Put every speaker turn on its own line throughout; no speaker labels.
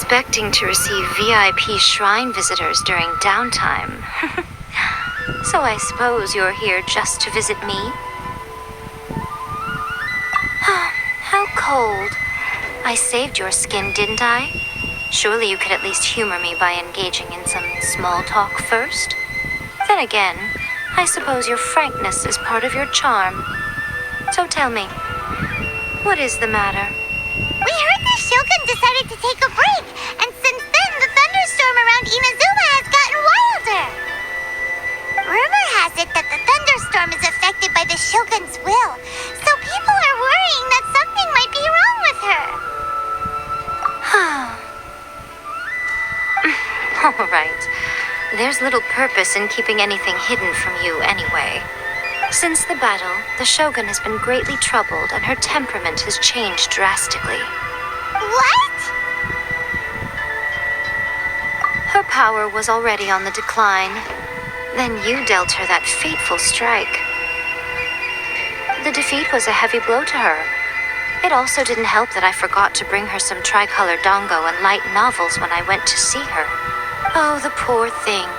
expecting to receive VIP shrine visitors during downtime. So I suppose you're here just to visit me? How cold. I saved your skin, didn't I? Surely you could at least humor me by engaging in some small talk first? Then again, I suppose your frankness is part of your charm. So tell me, what is the matter?
We heard the Shogun decided to take a break, and since then the thunderstorm around Inazuma has gotten wilder. Rumor has it that the thunderstorm is affected by the Shogun's will, so people are worrying that something might be wrong with her.
All right. There's little purpose in keeping anything hidden from you anyway. Since the battle, the Shogun has been greatly troubled and her temperament has changed drastically.
What?
Her power was already on the decline. Then you dealt her that fateful strike. The defeat was a heavy blow to her. It also didn't help that I forgot to bring her some tricolor dango and light novels when I went to see her. Oh, the poor thing.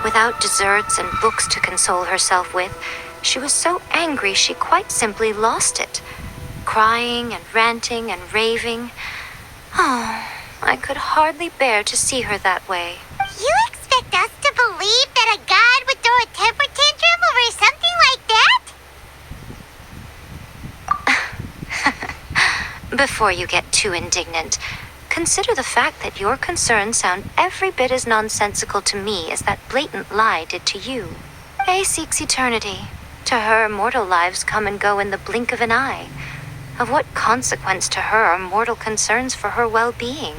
Without desserts and books to console herself with, she was so angry she quite simply lost it. Crying and ranting and raving. Oh, I could hardly bear to see her that way.
You expect us to believe that a god would throw a temper tantrum over something like that?
Before you get too indignant, consider the fact that your concerns sound every bit as nonsensical to me as that blatant lie did to you. Ei seeks eternity. To her, mortal lives come and go in the blink of an eye. Of what consequence to her are mortal concerns for her well-being?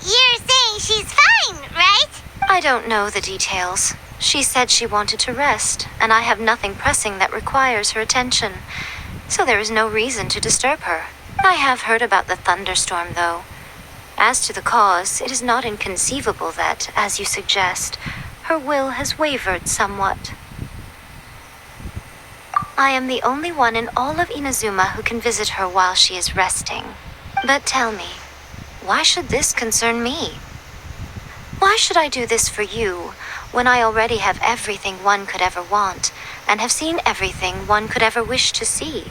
You're saying she's fine, right?
I don't know the details. She said she wanted to rest, and I have nothing pressing that requires her attention. So there is no reason to disturb her. I have heard about the thunderstorm, though. As to the cause, it is not inconceivable that, as you suggest, her will has wavered somewhat. I am the only one in all of Inazuma who can visit her while she is resting. But tell me, why should this concern me? Why should I do this for you, when I already have everything one could ever want, and have seen everything one could ever wish to see?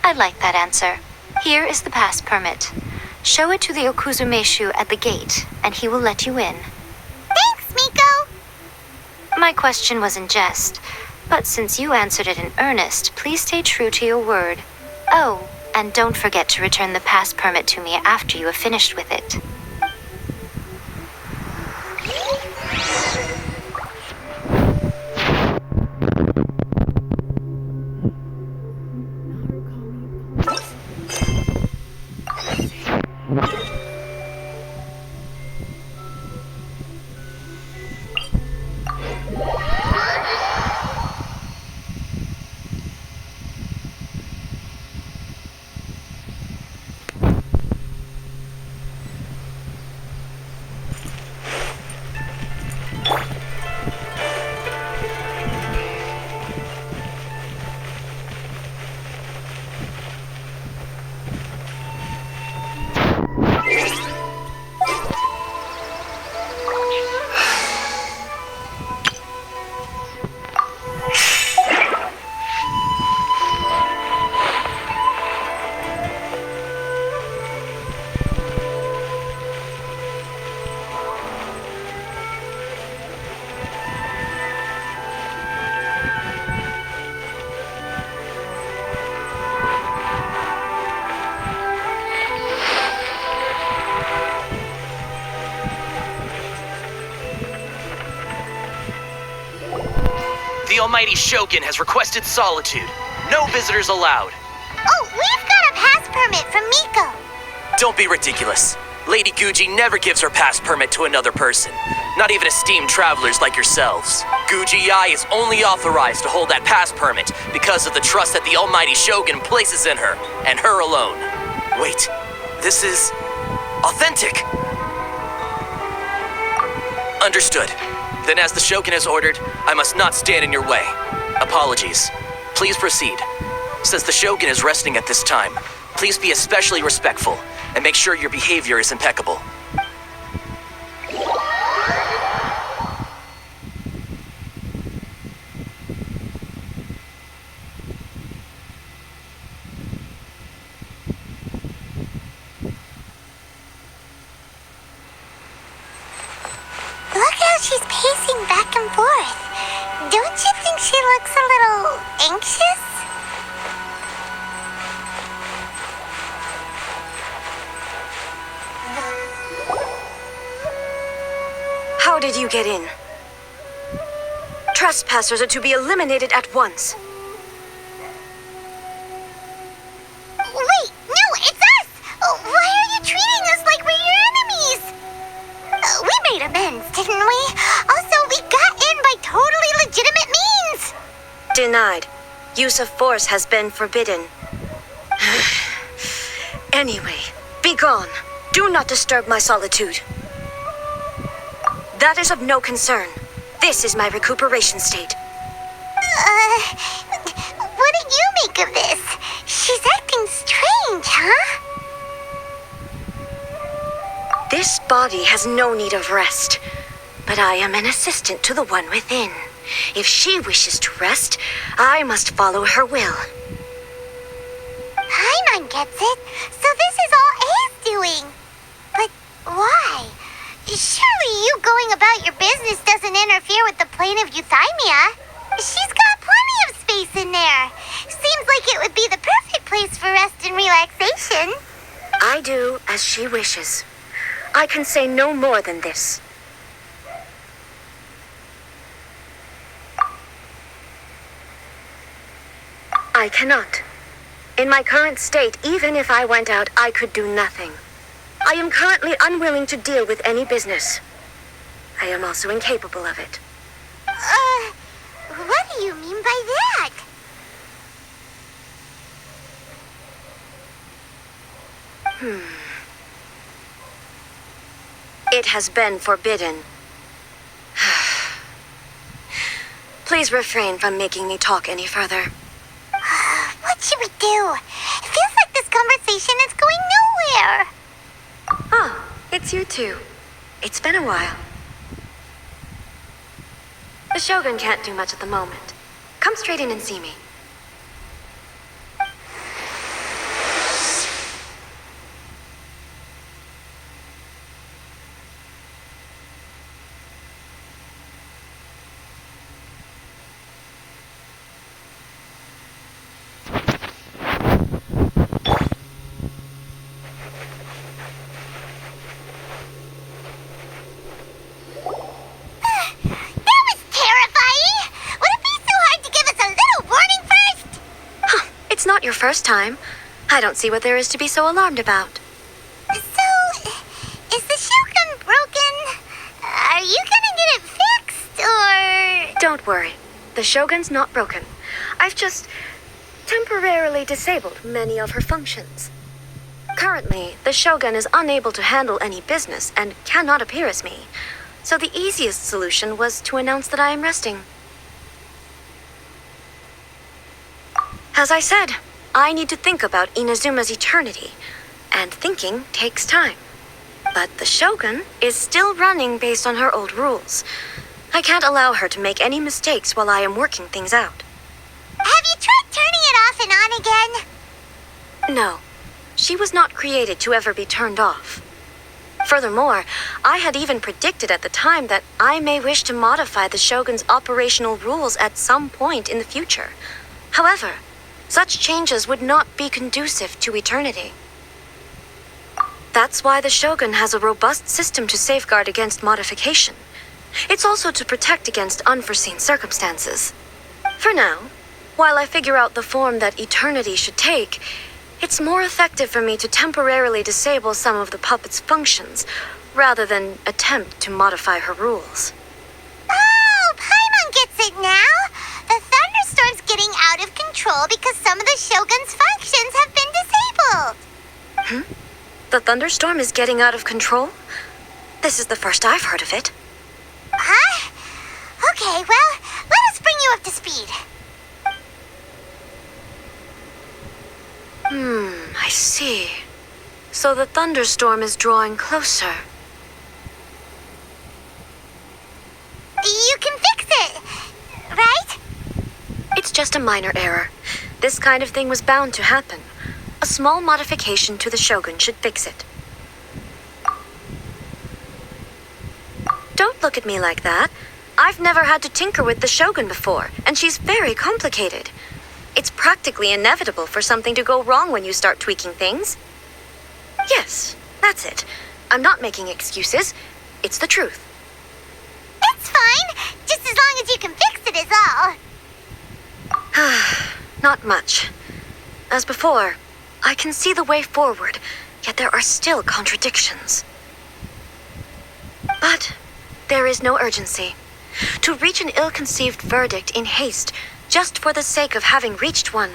I like that answer. Here is the pass permit. Show it to the Okuzumeshu at the gate, and he will let you in.
Thanks, Miko!
My question was in jest, but since you answered it in earnest, please stay true to your word. Oh, and don't forget to return the pass permit to me after you have finished with it.
The Almighty Shogun has requested solitude. No visitors allowed.
Oh, we've got a pass permit from Miko.
Don't be ridiculous. Lady Guji never gives her pass permit to another person. Not even esteemed travelers like yourselves. Guji Ei is only authorized to hold that pass permit because of the trust that the Almighty Shogun places in her, and her alone. Wait, this is authentic. Understood. Then as the Shogun has ordered, I must not stand in your way. Apologies. Please proceed. Since the Shogun is resting at this time, please be especially respectful and make sure your behavior is impeccable.
Look how she's pacing back and forth. Don't you think she looks a little anxious?
How did you get in? Trespassers are to be eliminated at once.
Wait, no, it's us! Why are you treating us like we're your enemies? We made amends, didn't we? Also, we got in by totally legitimate means.
Denied. Use of force has been forbidden. Anyway, be gone. Do not disturb my solitude. That is of no concern. This is my recuperation state.
What do you make of this? She's acting strange, huh?
This body has no need of rest, but I am an assistant to the one within. If she wishes to rest, I must follow her will.
Paimon gets it. So this is all Ei's doing. But why? Surely you going about your business doesn't interfere with the plane of euthymia. She's got plenty of space in there. Seems like it would be the perfect place for rest and relaxation.
I do as she wishes. I can say no more than this. I cannot. In my current state, even if I went out, I could do nothing. I am currently unwilling to deal with any business. I am also incapable of it.
What do you mean by that?
It has been forbidden. Please refrain from making me talk any further.
What should we do? It feels like this conversation is going nowhere.
Oh, it's you two. It's been a while. The Shogun can't do much at the moment. Come straight in and see me.
That was terrifying! Would it be so hard to give us a little warning first?
It's not your first time. I don't see what there is to be so alarmed about.
So, is the Shogun broken? Are you gonna get it fixed, or...?
Don't worry. The Shogun's not broken. I've just temporarily disabled many of her functions. Currently, the Shogun is unable to handle any business and cannot appear as me. So the easiest solution was to announce that I am resting. As I said, I need to think about Inazuma's eternity, and thinking takes time. But the Shogun is still running based on her old rules. I can't allow her to make any mistakes while I am working things out.
Have you tried turning it off and on again?
No, she was not created to ever be turned off. Furthermore, I had even predicted at the time that I may wish to modify the Shogun's operational rules at some point in the future. However, such changes would not be conducive to eternity. That's why the Shogun has a robust system to safeguard against modification. It's also to protect against unforeseen circumstances. For now, while I figure out the form that eternity should take, it's more effective for me to temporarily disable some of the puppet's functions, rather than attempt to modify her rules.
Oh, Paimon gets it now! The thunderstorm's getting out of control because some of the Shogun's functions have been disabled.
The thunderstorm is getting out of control? This is the first I've heard of it.
Huh? Okay, well, let us bring you up to speed.
I see. So the thunderstorm is drawing closer.
You can fix it, right?
It's just a minor error. This kind of thing was bound to happen. A small modification to the Shogun should fix it. Don't look at me like that. I've never had to tinker with the Shogun before, and she's very complicated. It's practically inevitable for something to go wrong when you start tweaking things. Yes, that's it. I'm not making excuses. It's the truth.
It's fine, just as long as you can fix it is all.
Not much. As before, I can see the way forward, yet there are still contradictions. But there is no urgency. To reach an ill-conceived verdict in haste, just for the sake of having reached one,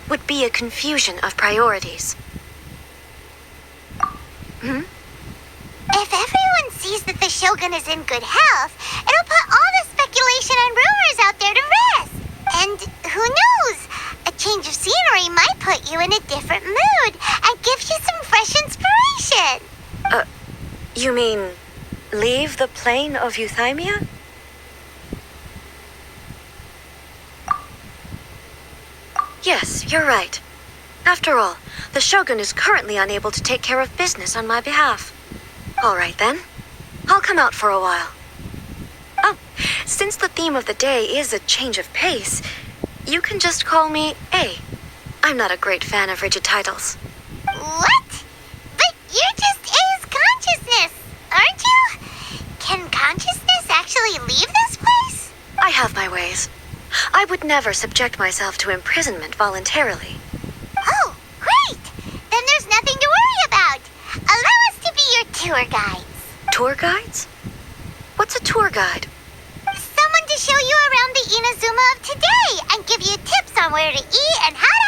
would be a confusion of priorities.
If everyone sees that the Shogun is in good health, it'll put all the speculation and rumors out there to rest. And who knows? A change of scenery might put you in a different mood and give you some fresh inspiration.
You mean, leave the plane of euthymia? Yes, you're right. After all, the Shogun is currently unable to take care of business on my behalf. All right then. I'll come out for a while. Oh, since the theme of the day is a change of pace, you can just call me Ei. I'm not a great fan of rigid titles.
What? But you're just A's consciousness, aren't you? Can consciousness actually leave this place?
I have my ways. I would never subject myself to imprisonment voluntarily.
Oh, great! Then there's nothing to worry about. Allow us to be your tour guides.
Tour guides? What's a tour guide?
Someone to show you around the Inazuma of today and give you tips on where to eat and how to